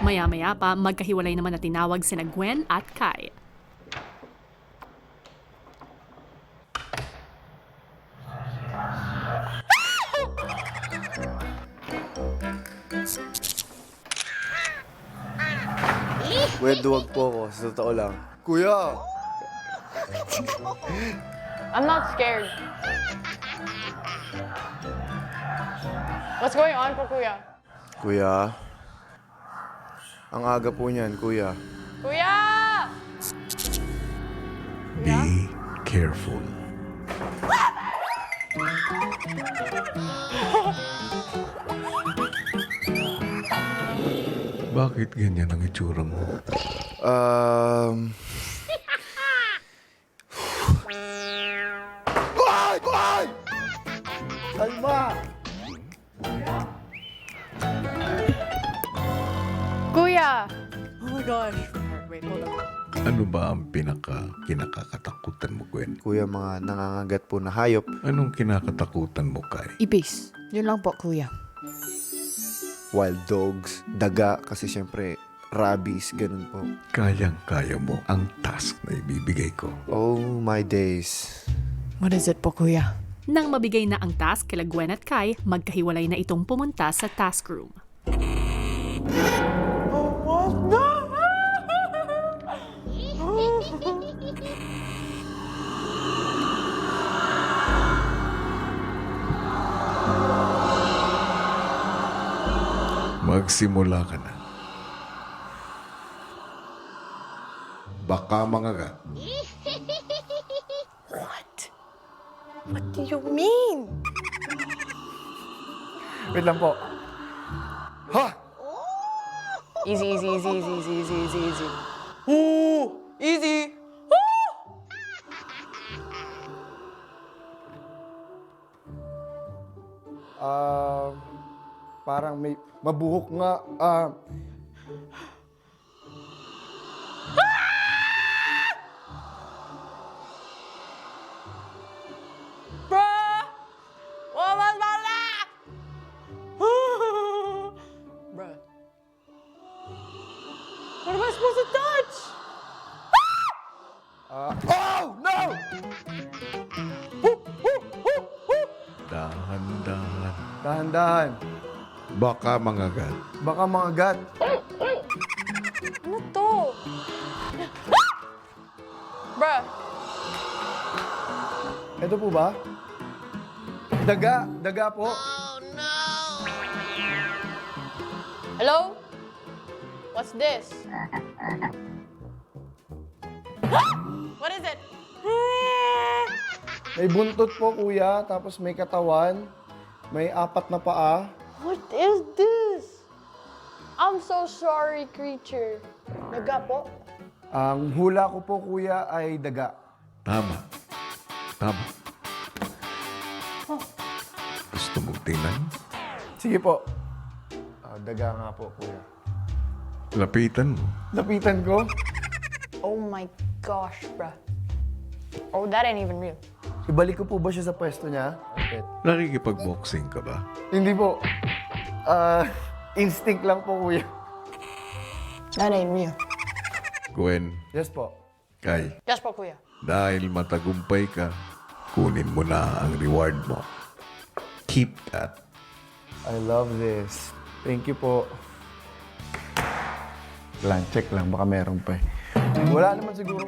Maya-maya pa, magkahiwalay naman na tinawag sina Gwen at Kai. Kuya, duwag po ako. Sa totoo lang. Kuya! I'm not scared. What's going on po, Kuya? Kuya? Ang aga po niyan, kuya. Kuya! Be careful. Bakit ganyan ang itsura mo? Kuy! Kuy! Kalma! Kuya! Oh my gosh. Wait, hold on. Ano ba ang kinakatakutan mo, Gwen? Kuya, mga nangangagat po na hayop. Anong kinakatakutan mo, Kai? Ibis. Yun lang po, Kuya. Wild dogs, daga, kasi syempre, rabies, ganun po. Kayang-kaya mo ang task na ibibigay ko. Oh my days. What is it po, Kuya? Nang mabigay na ang task kila Gwen at Kai, magkahiwalay na itong pumunta sa task room. Magsimula ka na. Baka mangagat. What do you mean? Wait lang po. Ha! Easy, easy, easy, easy, easy, easy, easy, easy. Ooh! Easy! Parang may mabuhok nga. Bruh! What was about that? Bruh. What am I supposed to touch? Oh! No! Dahan-dahan. Dahan-dahan. Baka mangagat. Baka mangagat. Ano to? Bruh. Ito po ba? Daga. Daga po. Hello? What's this? What is it? May buntot po, kuya. Tapos may katawan. May 4 na paa. What is this? I'm so sorry, creature. Daga po? Ang hula ko po, kuya, ay daga. Tama. Tama. Gusto mong tingnan? Sige po. Daga nga po, kuya. Lapitan mo. Lapitan ko. Oh my gosh, bruh. Oh, that ain't even real. Ibalik ko po ba siya sa pwesto niya? Okay. Nakikipag-boxing ka ba? Hindi po. Instinct lang po, kuya. That ain't real. Gwen, Yes po. Kai, Yes po, kuya. dahil matagumpay ka, kunin mo na ang reward mo. Keep that. I love this. Thank you po. Check lang. Baka meron pa eh. Wala naman siguro.